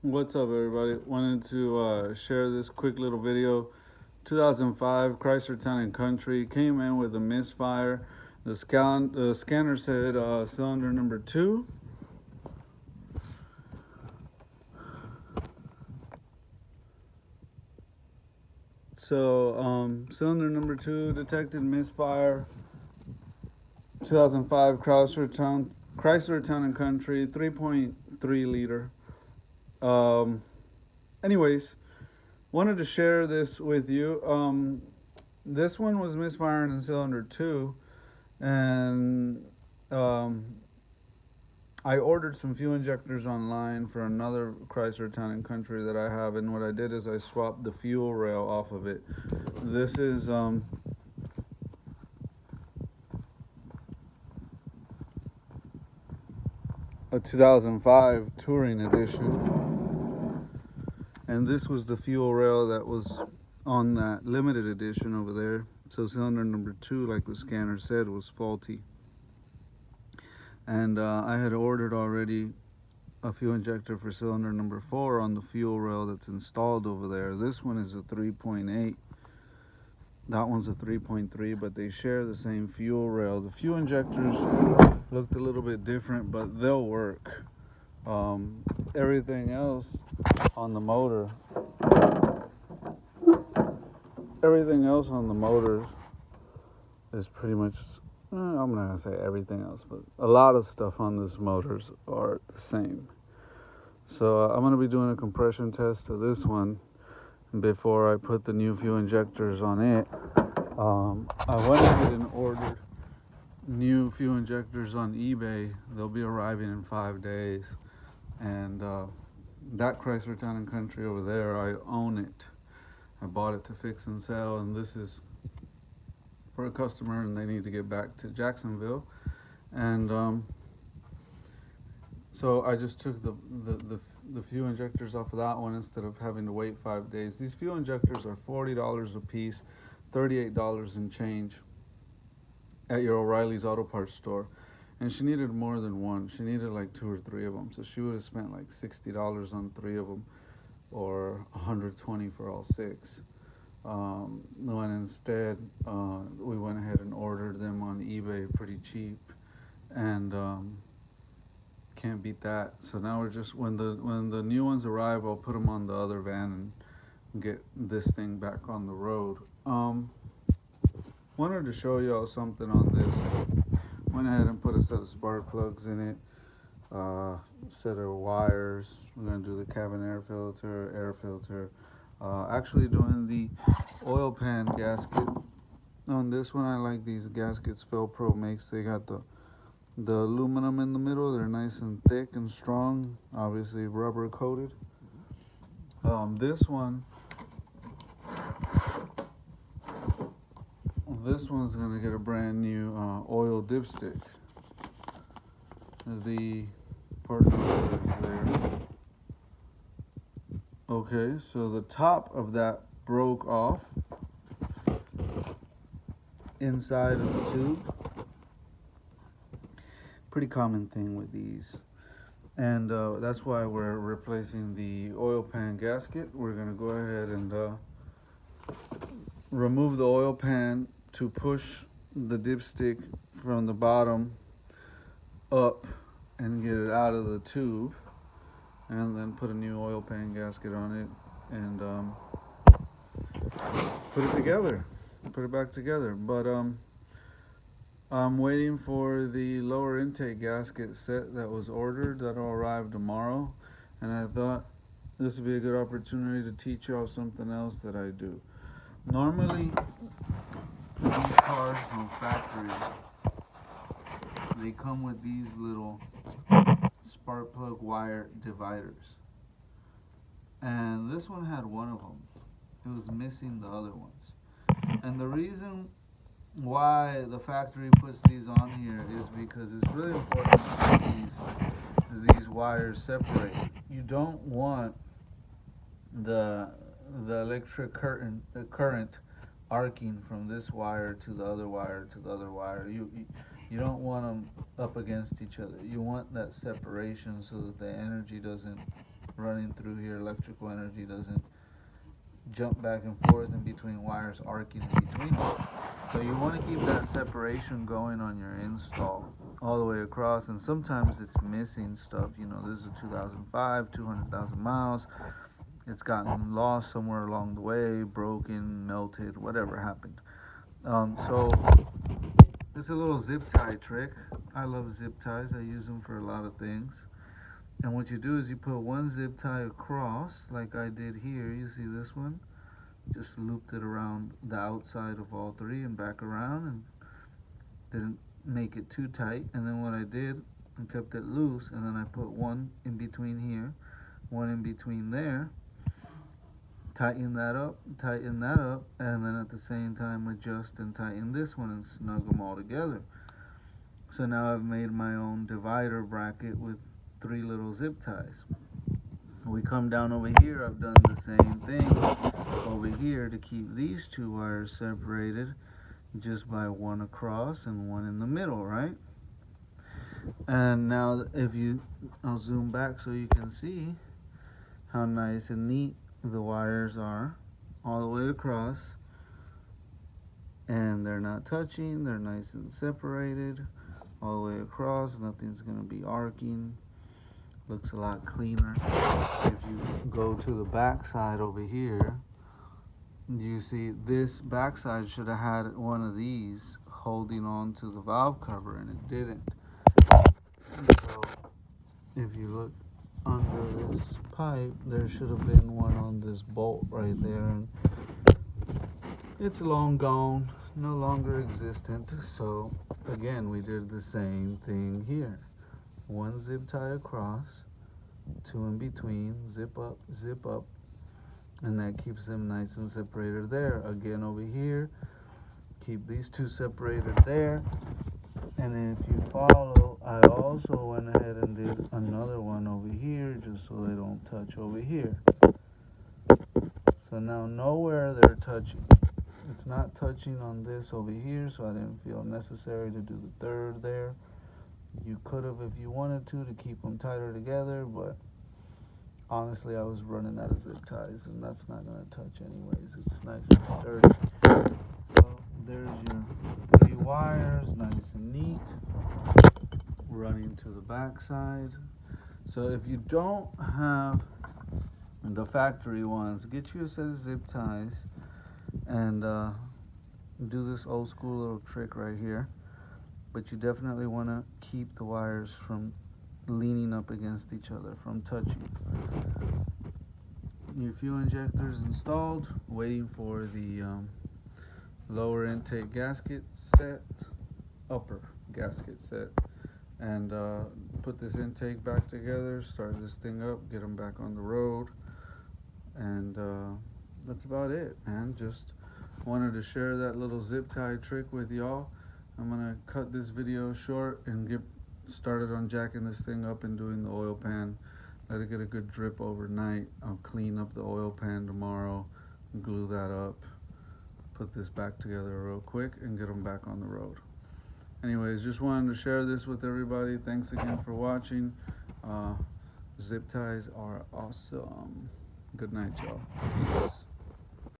What's up, everybody? Wanted to share this quick little video. 2005 Chrysler Town and Country came in with a misfire. The scanner said cylinder number 2. So cylinder number 2 detected misfire. 2005 Chrysler Town and Country 3.3 liter. Anyways, wanted to share this with you. This one was misfiring in cylinder 2, and I ordered some fuel injectors online for another Chrysler Town and Country that I have, and what I did is I swapped the fuel rail off of it. This is a 2005 Touring Edition, and this was the fuel rail that was on that limited edition over there. So cylinder number 2, like the scanner said, was faulty, and I had ordered already a fuel injector for cylinder number 4 on the fuel rail that's installed over there. This one is a 3.8, that one's a 3.3, but they share the same fuel rail. The fuel injectors looked a little bit different, but they'll work. Everything else on the motor is pretty much, I'm not gonna say everything else, but a lot of stuff on this motors are the same. So I'm gonna be doing a compression test of this one before I put the new fuel injectors on it. I went ahead and ordered new fuel injectors on eBay. They'll be arriving in 5 days, and that Chrysler Town and Country over there, I own it. I bought it to fix and sell, and this is for a customer, and they need to get back to Jacksonville. And so I just took the fuel injectors off of that one instead of having to wait 5 days. These fuel injectors are $40 a piece, $38 and change at your O'Reilly's Auto Parts store. And she needed more than one. She needed like 2 or 3 of them. So she would have spent like $60 on 3 of them, or $120 for all 6. When instead we went ahead and ordered them on eBay pretty cheap, and can't beat that. So now we're just, when the new ones arrive, I'll put them on the other van and get this thing back on the road. Wanted to show y'all something on this. Went ahead and put a set of spark plugs in it, set of wires. We're gonna do the cabin air filter. Actually doing the oil pan gasket on this one. I like these gaskets Velcro makes. They got the aluminum in the middle. They're nice and thick and strong, obviously rubber coated. This one's gonna get a brand new oil dipstick. The part number is there. Okay, so the top of that broke off inside of the tube. Pretty common thing with these, and that's why we're replacing the oil pan gasket. We're gonna go ahead and remove the oil pan to push the dipstick from the bottom up and get it out of the tube, and then put a new oil pan gasket on it and put it back together. But I'm waiting for the lower intake gasket set that was ordered. That'll arrive tomorrow, and I thought this would be a good opportunity to teach y'all something else that I do. Normally, these cars from factory, they come with these little spark plug wire dividers, and this one had one of them. It was missing the other ones, and the reason why the factory puts these on here is because it's really important that these wires separate. You don't want the electric current arcing from this wire to the other wire to the other wire. You don't want them up against each other. You want that separation so that the energy doesn't running through here. Electrical energy doesn't jump back and forth in between wires, arcing in between. So you want to keep that separation going on your install all the way across, and sometimes it's missing stuff. You know, this is a 2005, 200,000 miles. It's gotten lost somewhere along the way, broken, melted, whatever happened. So it's a little zip tie trick. I love zip ties. I use them for a lot of things. And what you do is you put one zip tie across, like I did here. You see this one? Just looped it around the outside of all three and back around, and didn't make it too tight. And then what I did, I kept it loose, and then I put one in between here, one in between there, tighten that up, and then at the same time adjust and tighten this one and snug them all together. So now I've made my own divider bracket with 3 little zip ties. We come down over here, I've done the same thing over here to keep these 2 wires separated just by one across and one in the middle, right? And now I'll zoom back so you can see how nice and neat the wires are all the way across, and they're not touching, they're nice and separated all the way across. Nothing's going to be arcing. Looks a lot cleaner. If you go to the back side over here, you see this backside should have had one of these holding on to the valve cover, and it didn't. So if you look under this pipe, there should have been one on this bolt right there, and it's long gone, no longer existent. So again, we did the same thing here. One zip tie across, 2 in between, zip up, and that keeps them nice and separated there. Again, over here, keep these 2 separated there. And then if you follow, I also went ahead and did another one over here just so they don't touch over here. So now nowhere they're touching. It's not touching on this over here, so I didn't feel necessary to do the 3rd there. You could have if you wanted to keep them tighter together, but honestly I was running out of zip ties, and that's not going to touch anyways. It's nice and sturdy. So there's your 3 wires, nice and neat, running to the back side. So if you don't have the factory ones, get you a set of zip ties and do this old school little trick right here. But you definitely want to keep the wires from leaning up against each other, from touching. Your fuel injector is installed, waiting for the lower intake gasket set, upper gasket set, and put this intake back together, start this thing up, get them back on the road, and that's about it, man. Just wanted to share that little zip tie trick with y'all. I'm gonna cut this video short and get started on jacking this thing up and doing the oil pan. Let it get a good drip overnight. I'll clean up the oil pan tomorrow, glue that up, put this back together real quick, and get them back on the road. Anyways, just wanted to share this with everybody. Thanks again for watching. Zip ties are awesome. Good night, y'all. Peace.